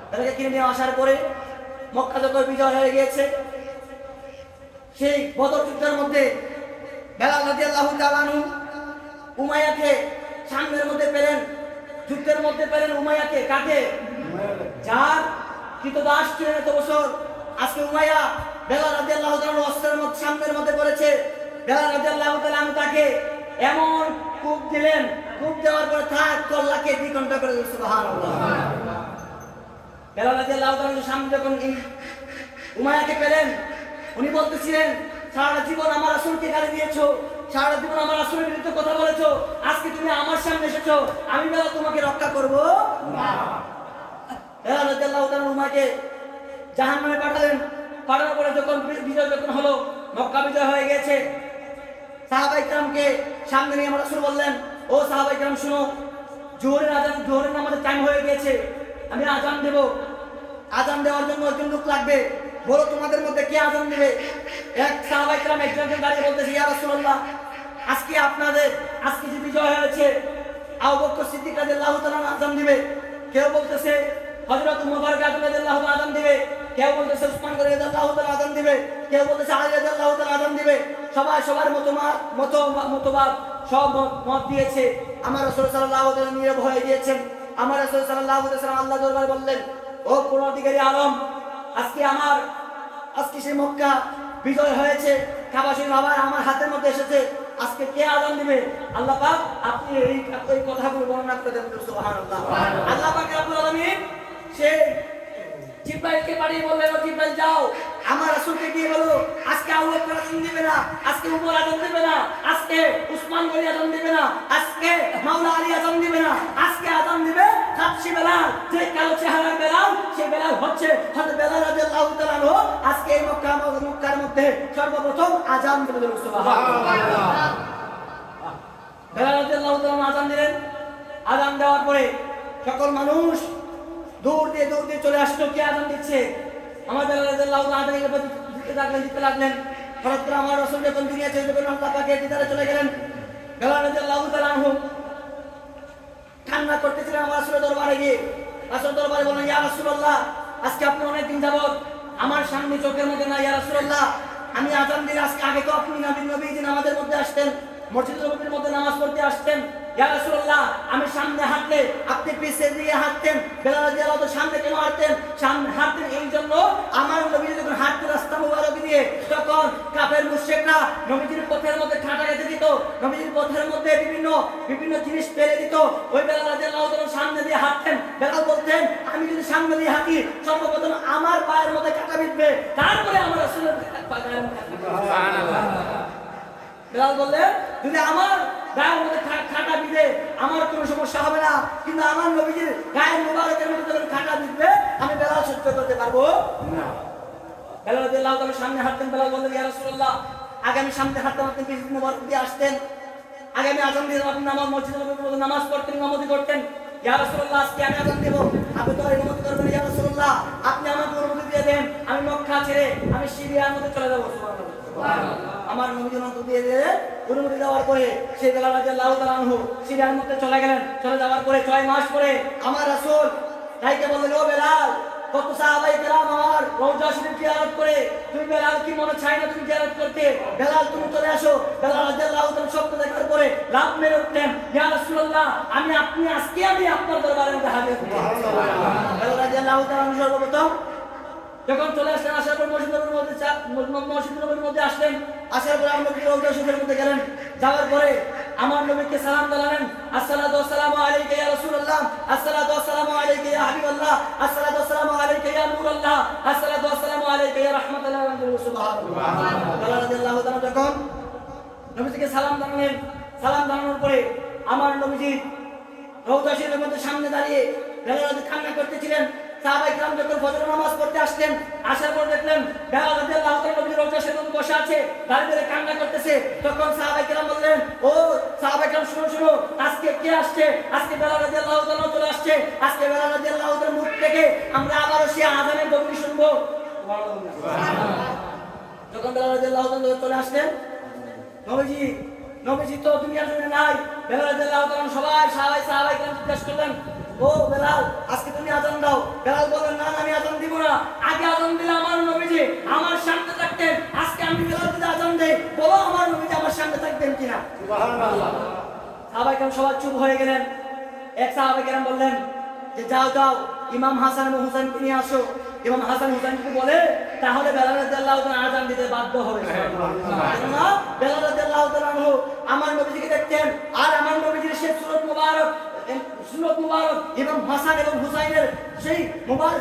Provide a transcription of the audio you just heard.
তাদেরকে কিনে নিয়ে আসার পরে মক্কা যখন বিজয় হয়ে গিয়েছে, সেই বদর যুদ্ধের মধ্যে বেলাল রাদিয়াল্লাহু তাআলা আনহু উমাইয়াকে সামনের মধ্যে পেলেন, যুদ্ধের মধ্যে পেলেন উমাইয়াকে। কাকে? যার কৃতদাস ছিলেন এত বছর। আজকে উমাইয়া বেলাল রাদিয়াল্লাহু তাআলা অস্ত্রের মধ্যে সামনের মধ্যে পড়েছে। বেলাল রাদিয়াল্লাহু তাআলা তাকে এমন কূপ দিলেন, কূপ দেওয়ার পরে থাক কল্লাকে দ্বিখণ্ড করে দিলেন। সুবহানাল্লাহ। বেলাল রাদিয়াল্লাহু তাআলা সামনে যখন উমাইয়াকে পেলেন, উনি বলতেছিলেন, সারা জীবন আমার রাসূলকে গালি দিয়েছো, সারা জীবন আমার রাসূলের বিরুদ্ধে কথা বলেছো, আজকে তুমি আমার সামনে এসেছো, আমি বেলাল তোমাকে রক্ষা করব না। বেলাল রাদিয়াল্লাহু তাআলা উমাইয়াকে জাহান্নামে পাঠালেন। পাঠানোর পরে যখন বিজয় যখন হলো, মক্কা বিজয় হয়ে গেছে, সাহাবায়ে কেরামকে সামনে নিয়ে আমার রাসূল বললেন, ও সাহাবায়ে কেরাম শুনো, জোহরের আযান, জোহরের নামাজের টাইম হয়ে গেছে, আমি আযান দেব। আযান দেওয়ার জন্য একজন লোক লাগবে, বলো তোমাদের মধ্যে কে আযান দেবে? এক সাহাবায়ে কেরাম একজন দাঁড়িয়ে বলতেছে, ইয়া রাসূলুল্লাহ, আজকে আপনাদের আজকে যে বিজয় হয়েছে, আবু বকর সিদ্দিক রাদিয়াল্লাহু তাআলা আযান দিবে। কেউ বলতেছে হযরত উমর রাদিয়াল্লাহু তাআলা আযান দিবে, কেউ বলতেছে উসমান রাদিয়াল্লাহু তাআলা আযান দিবে, কেউ বলতেছে আলী রাদিয়াল্লাহু তাআলা আযান দিবে। সবাই সবার মতবাদ সব মত দিয়েছে। আমার রাসূল সাল্লাল্লাহু আলাইহি ওয়াসাল্লাম নীরব হয়ে গিয়েছেন। আমার রাসূল সাল্লাল্লাহু আলাইহি ওয়াসাল্লাম আল্লাহর দরবারে বললেন, ও পূর্ণাধিকারী আলম, আজকে সেই মক্কা বিজয় হয়েছে, কাবা শরীফ আবার আমার হাতের মধ্যে এসেছে, আজকে কে আযান দিবে? আল্লাহ পাক আপনি এই কথাগুলো বর্ণনা করে দেন। সুবহানাল্লাহ। আল্লাহ পাক রব্বুল আলামিন সেই জিব্রাইলকে পাঠিয়ে বললেন, ও জিব্রাইল যাও, আমার রাসূলকে গিয়ে বলো, আজকে আবু বকর আযান দিবে না, আজকে উমর আযান দিবে না, আজকে উসমান গনি আযান দিবে না, আজকে মাওলা আলী আযান দিবে না, আজকে আযান দিবে হাবশী বেলাল, যে কালো চেহারার বেলাল, সেই বেলাল হচ্ছে হযরত বেলাল রাদিয়াল্লাহু তাআলা আনহু। আজকে এই মক্কার মধ্যে সর্বপ্রথম আযান দিবেন। সুবহানাল্লাহ। বেলাল রাদিয়াল্লাহু তাআলা আযান দিলেন। আযান দেওয়ার পরে সকল মানুষ দূর দিয়ে চলে আসলো, কে আযান দিচ্ছে? আমার বেলাল রাদিয়াল্লাহু তাআলা আযান দিতে লাগলেন। হঠাৎ করে আমার রাসূল যখন দুনিয়া ছেড়ে যখন আল্লাহ পাকের দিদারে চলে গেলেন, বেলাল রাদিয়াল্লাহু তাআলা আনহু কান্না করতেছিলেন আমার রাসূলের দরবারে গিয়ে। রাসূল দরবারে বললেন, ইয়া রাসূলুল্লাহ, আজকে আপনি অনেক দিন যাবত আমার সামনে চোখের মধ্যে না। ইয়া রাসূলুল্লাহ, আমি আযান দিলে আজকে আগে তো আপনি নবীজি নামাজের মধ্যে আসতেন, মসজিদ নববীর মধ্যে নামাজ পড়তে আসতেন। ইয়া রাসূলুল্লাহ, আমি সামনে হাঁটলে আপনি পিছে দিয়ে হাঁটতেন। বেলাল রাদিয়াল্লাহু তাআলা সামনে কেন হাঁটতেন? সামনে হাঁটতেন এই জন্য, আমার নবী যখন হাঁটতেন রাস্তা মুবারক দিয়ে, তখন কাফের মুশরিকরা নবীজির পথের মধ্যে কাঁটা গেঁথে দিত, নবীজির পথের মধ্যে বিভিন্ন জিনিস ফেলে দিত। ওই বেলাল রাদিয়াল্লাহু তাআলা সামনে দিয়ে হাঁটতেন। বেলাল বলতেন, আমি যদি সামনে দিয়ে হাঁটি, সর্বপ্রথম আমার পায়ের মধ্যে কাঁটা বিঁধবে, তারপরে আমার রাসূলের পায়ের মধ্যে। সুবহানাল্লাহ। বেলাল বললেন, যদি আমার গায়ের মধ্যে কাঁটা বিঁধে আমার কোনো সমস্যা হবে না, কিন্তু আমার নবীজির গায়ের মুবারকের মধ্যে যখন কাঁটা বিঁধবে, আমি বেলাল সহ্য করতে পারবো না। বেলাল রাদিয়াল্লাহু তাআলা সামনে হাঁটতেন। বেলাল বললেন, ইয়া রাসূলুল্লাহ, আগে আমি সামনে হাঁটতাম, আপনি পিছনে মুবারক দিয়ে আসতেন, আগে আমি আযান দিতাম, আপনি মসজিদ নববীর মধ্যে নামাজ পড়তেন, ইমামতি করতেন। ইয়া রাসূলুল্লাহ, আজকে আমি আযান দেব, আপনি তো ইমামতি করবেন। ইয়া রাসূলুল্লাহ, আপনি আমাকে অনুমতি দিয়ে দেন, আমি মক্কা ছেড়ে আমি সিরিয়ার মধ্যে চলে যাব। সুবহানাল্লাহ। আমার নবী অনুমতি দিয়ে দিলেন। অনুমতি দেওয়ার পরে সেই বেলাল রাদিয়াল্লাহু তাআলা আনহু সিরিয়ার মধ্যে চলে গেলেন। চলে যাওয়ার পরে 6 মাস পরে আমার রাসূল তাইকে বললেন, ও বেলাল, কত সাহাবায়ে কেরাম আমার রওজা শরীফ জিয়ারত করে, তুমি বেলাল কি মনে চাই না তুমি জিয়ারত করতে? বেলাল তুমি চলে আসো। বেলাল রাদিয়াল্লাহু তাআলা স্বপ্ন দেখার পরে লাফ মেরে উঠলেন, ইয়া রাসূলুল্লাহ, আমি আপনার দরবারে মধ্যে হাজির হচ্ছি। সুবহানাল্লাহ। বেলাল রাদিয়াল্লাহু তাআলা সর্বপ্রথম যখন চলে আসলেন, আসার পর মসজিদ নববীর মধ্যে আসলেন। আসার পরে আমরা রওজা শরীফের মধ্যে গেলেন। যাওয়ার পরে আমার নবীকে সালাম দিলেন, আসসালাতু ওয়াসসালামু আলাইকা ইয়া রাসূলুল্লাহ, আসসালাতু ওয়াসসালামু আলাইকা ইয়া হাবিবাল্লাহ, আসসালাতু ওয়াসসালামু আলাইকা ইয়া নূরুল্লাহ, আসসালাতু ওয়াসসালামু আলাইকা ইয়া রাহমাতুল্লাহ ওয়া বারাকাতুহু। সুবহানাল্লাহ। বেলাল রাদিয়াল্লাহু তাআলা যখন নবীজিকে সালাম দিলেন, সালাম জানানোর পরে আমার নবীজি রওজা শরীফের মধ্যে সামনে দাঁড়িয়ে বেলাল কান্না করতেছিলেন। সাহাবায়ে কেরাম যখন ফজর নামাজ পড়তে আসলেন, আসার পর দেখলেন বেলাল রাদিয়াল্লাহু তাআলা নবীর রওজা শরীফের মধ্যে বসে আছে, দাঁড়িয়ে কান্না করতেছে। তখন সাহাবায়ে কেরাম বললেন, ও সাহাবায়ে কেরাম শুনো, আজকে কে আসছে? আজকে বেলাল রাদিয়াল্লাহু তাআলা চলে আসছে। আজকে বেলাল রাদিয়াল্লাহু তাআলার মুখ থেকে আমরা আবারও সেই আযানের ধ্বনি শুনবো। সুবহানাল্লাহ। যখন বেলাল রাদিয়াল্লাহু তাআলা চলে আসলেন, নবীজি তো দুনিয়ার জন্য নাই। বেলাল রাদিয়াল্লাহু তাআলা সবাই সাহাবায়ে কেরাম জিজ্ঞাসা করলেন, ও বেলাল আজকে তুমি আজান দাও। বেলাল বলেন না আমি আজান দিব না, আগে আজান দিলে আমার নবীজি আমার সামনে থাকতেন, আজকে আমি বেলাল যদি আজান দেই বলো আমার নবীজি আমার সামনে থাকবেন কিনা। সুবহানাল্লাহ। সাহাবায়ে কেরাম সবাই চুপ হয়ে গেলেন। এক সাহাবায়ে কেরাম বললেন যে যাও যাও ইমাম হাসান এবং হুসাইনকে নিয়ে আসো। ইমাম হাসান হুসাইনকে বলে তাহলে বেলাল রাদিয়াল্লাহু তাআলা আযান দিতে বাধ্য হবে। সুবহানাল্লাহ। বেলাল রাদিয়াল্লাহু তাআলা আমার নবীজিকে দেখতেন, আর আমার নবীজির সেই সুরত মুবারক ইমাম হাসান এবং হুসাইনের সেই মুবারক